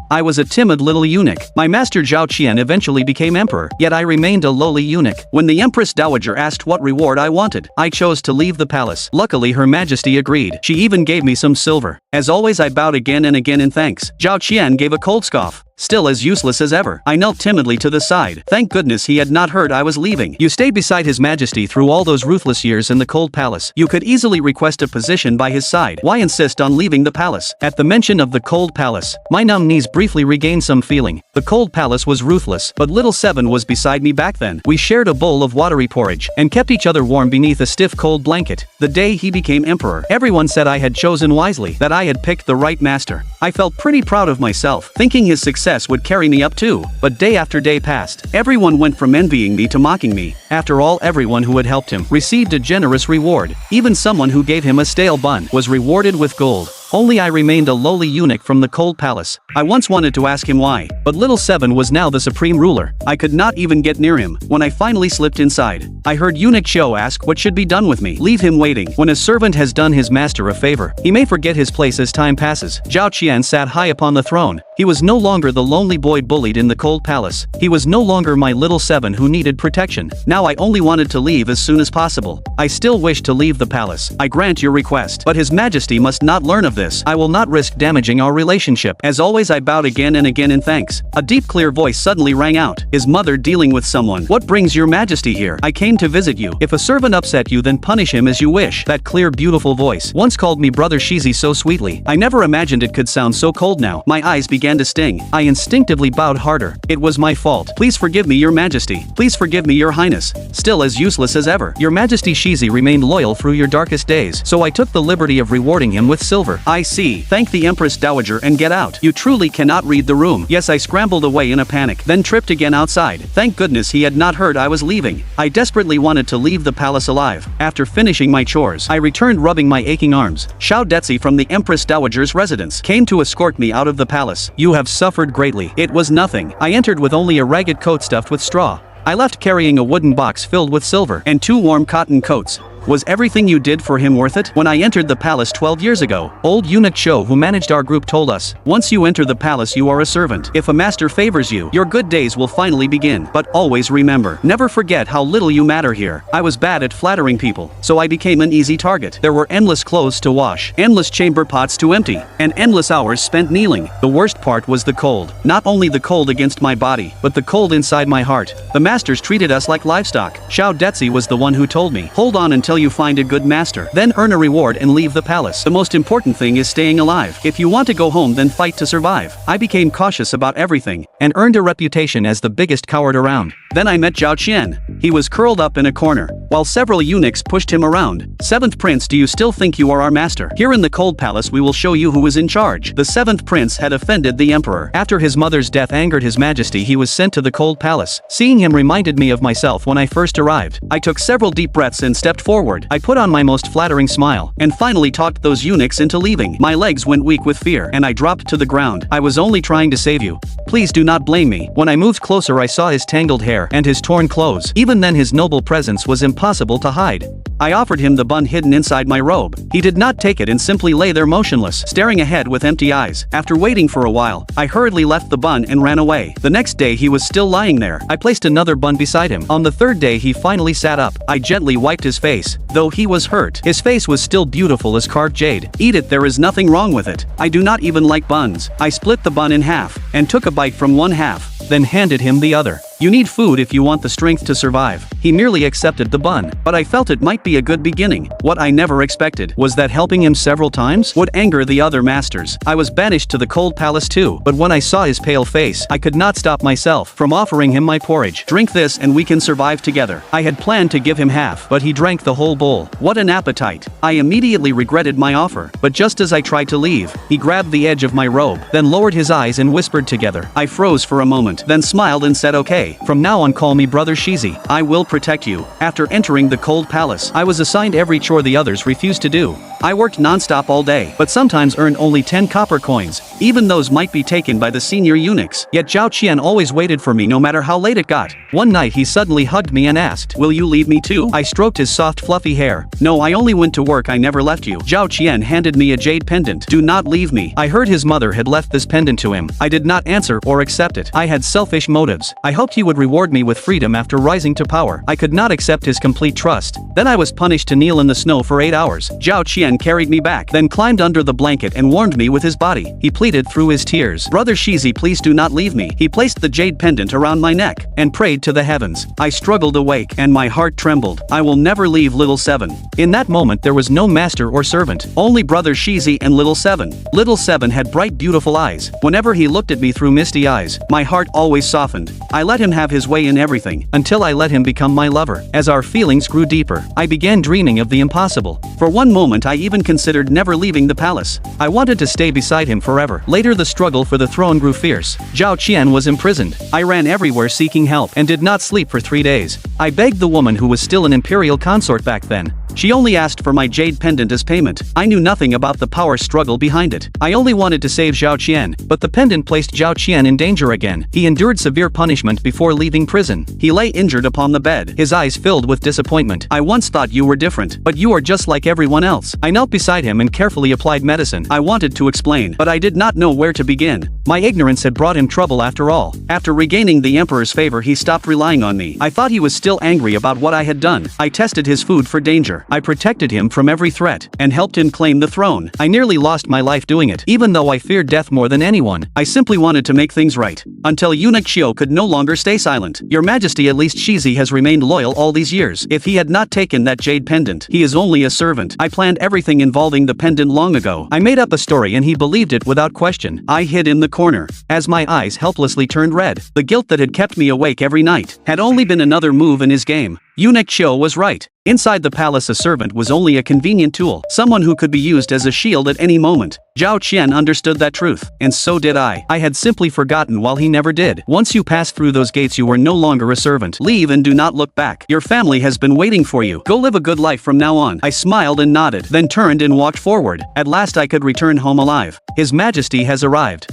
I was a timid little eunuch. My master Zhao Qian eventually became emperor, yet I remained a lowly eunuch. When the Empress Dowager asked what reward I wanted, I chose to leave the palace. Luckily Her Majesty agreed. She even gave me some silver. As always I bowed again and again in thanks. Zhao Qian gave a cold scoff. Still as useless as ever, I knelt timidly to the side. Thank goodness he had not heard I was leaving. You stayed beside His Majesty through all those ruthless years in the cold palace. You could easily request a position by his side. Why insist on leaving the palace? At the mention of the cold palace, my numb knees briefly regained some feeling. The cold palace was ruthless, but little Seven was beside me back then. We shared a bowl of watery porridge, and kept each other warm beneath a stiff cold blanket. The day he became emperor, everyone said I had chosen wisely, that I had picked the right master. I felt pretty proud of myself, thinking his success would carry me up too. But day after day passed. Everyone went from envying me to mocking me. After all, everyone who had helped him received a generous reward. Even someone who gave him a stale bun was rewarded with gold. Only I remained a lowly eunuch from the cold palace. I once wanted to ask him why, but little Seven was now the supreme ruler. I could not even get near him. When I finally slipped inside, I heard Eunuch Xiao ask what should be done with me. Leave him waiting. When a servant has done his master a favor, he may forget his place as time passes. Zhao Qian sat high upon the throne. He was no longer the lonely boy bullied in the cold palace. He was no longer my little Seven who needed protection. Now I only wanted to leave as soon as possible. I still wish to leave the palace. I grant your request, but His Majesty must not learn of this. I will not risk damaging our relationship. As always I bowed again and again in thanks. A deep clear voice suddenly rang out. His mother dealing with someone. What brings your majesty here? I came to visit you. If a servant upset you then punish him as you wish. That clear beautiful voice once called me brother Shizi so sweetly. I never imagined it could sound so cold now. My eyes began to sting. I instinctively bowed harder. It was my fault. Please forgive me your majesty. Please forgive me your highness. Still as useless as ever. Your majesty Shizi remained loyal through your darkest days. So I took the liberty of rewarding him with silver. I see. Thank the Empress Dowager and get out. You truly cannot read the room. Yes, I scrambled away in a panic, then tripped again outside. Thank goodness he had not heard I was leaving. I desperately wanted to leave the palace alive. After finishing my chores, I returned rubbing my aching arms. Xiao Detzi from the Empress Dowager's residence came to escort me out of the palace. You have suffered greatly. It was nothing. I entered with only a ragged coat stuffed with straw. I left carrying a wooden box filled with silver and 2 warm cotton coats. Was everything you did for him worth it? When I entered the palace 12 years ago, old eunuch Shou who managed our group told us, once you enter the palace you are a servant. If a master favors you, your good days will finally begin. But always remember, never forget how little you matter here. I was bad at flattering people, so I became an easy target. There were endless clothes to wash, endless chamber pots to empty, and endless hours spent kneeling. The worst part was the cold. Not only the cold against my body, but the cold inside my heart. The masters treated us like livestock. Xiao Detzi was the one who told me, hold on until you find a good master, then earn a reward and leave the palace. The most important thing is staying alive. If you want to go home then fight to survive. I became cautious about everything, and earned a reputation as the biggest coward around. Then I met Zhao Qian. He was curled up in a corner, while several eunuchs pushed him around. 7th Prince, do you still think you are our master? Here in the cold palace we will show you who is in charge. The 7th Prince had offended the emperor. After his mother's death angered His Majesty, he was sent to the cold palace. Seeing him reminded me of myself when I first arrived. I took several deep breaths and stepped forward. I put on my most flattering smile, and finally talked those eunuchs into leaving. My legs went weak with fear, and I dropped to the ground. I was only trying to save you. Please do not blame me. When I moved closer I saw his tangled hair and his torn clothes. Even then his noble presence was impossible to hide. I offered him the bun hidden inside my robe. He did not take it and simply lay there motionless, staring ahead with empty eyes. After waiting for a while, I hurriedly left the bun and ran away. The next day he was still lying there. I placed another bun beside him. On the 3rd day he finally sat up. I gently wiped his face. Though he was hurt, his face was still beautiful as carved jade. Eat it, there is nothing wrong with it. I do not even like buns. I split the bun in half, and took a bite from one half, then handed him the other. You need food if you want the strength to survive. He merely accepted the bun, but I felt it might be a good beginning. What I never expected was that helping him several times would anger the other masters. I was banished to the cold palace too, but when I saw his pale face, I could not stop myself from offering him my porridge. Drink this and we can survive together. I had planned to give him half, but he drank the whole bowl. What an appetite. I immediately regretted my offer, but just as I tried to leave, he grabbed the edge of my robe, then lowered his eyes and whispered together. I froze for a moment, then smiled and said okay. From now on call me brother Shizi. I will protect you. After entering the cold palace, I was assigned every chore the others refused to do. I worked non-stop all day, but sometimes earned only 10 copper coins. Even those might be taken by the senior eunuchs. Yet Zhao Qian always waited for me no matter how late it got. One night he suddenly hugged me and asked, "Will you leave me too?" I stroked his soft fluffy hair. "No, I only went to work, I never left you." Zhao Qian handed me a jade pendant. "Do not leave me." I heard his mother had left this pendant to him. I did not answer or accept it. I had selfish motives. I hoped he would reward me with freedom after rising to power. I could not accept his complete trust. Then I was punished to kneel in the snow for 8 hours. Zhao Qian carried me back, then climbed under the blanket and warmed me with his body. He pleaded through his tears, "Brother Shizi, please do not leave me." He placed the jade pendant around my neck and prayed to the heavens. I struggled awake and my heart trembled. I will never leave Little Seven. In that moment there was no master or servant, only Brother Shizi and Little Seven. Little Seven had bright beautiful eyes. Whenever he looked at me through misty eyes, my heart always softened. I let him have his way in everything, until I let him become my lover. As our feelings grew deeper, I began dreaming of the impossible. For one moment I even considered never leaving the palace. I wanted to stay beside him forever. Later the struggle for the throne grew fierce. Zhao Qian was imprisoned. I ran everywhere seeking help and did not sleep for 3 days. I begged the woman who was still an imperial consort back then. She only asked for my jade pendant as payment. I knew nothing about the power struggle behind it. I only wanted to save Zhao Qian, but the pendant placed Zhao Qian in danger again. He endured severe punishment before leaving prison. He lay injured upon the bed, his eyes filled with disappointment. "I once thought you were different, but you are just like everyone else." I knelt beside him and carefully applied medicine. I wanted to explain, but I did not know where to begin. My ignorance had brought him trouble after all. After regaining the emperor's favor, he stopped relying on me. I thought he was still angry about what I had done. I tested his food for danger. I protected him from every threat, and helped him claim the throne. I nearly lost my life doing it. Even though I feared death more than anyone, I simply wanted to make things right. Until Eunuch Xiao could no longer stay silent. "Your Majesty, at least Shizi has remained loyal all these years. If he had not taken that jade pendant, he is only a servant." I planned everything involving the pendant long ago. I made up a story and he believed it without question. I hid in the corner. As my eyes helplessly turned red, the guilt that had kept me awake every night had only been another move in his game. Eunuch Xiao was right. Inside the palace, a servant was only a convenient tool, someone who could be used as a shield at any moment. Zhao Qian understood that truth, and so did I. I had simply forgotten while he never did. Once you pass through those gates, you are no longer a servant. Leave and do not look back. Your family has been waiting for you. Go live a good life from now on. I smiled and nodded, then turned and walked forward. At last I could return home alive. His Majesty has arrived.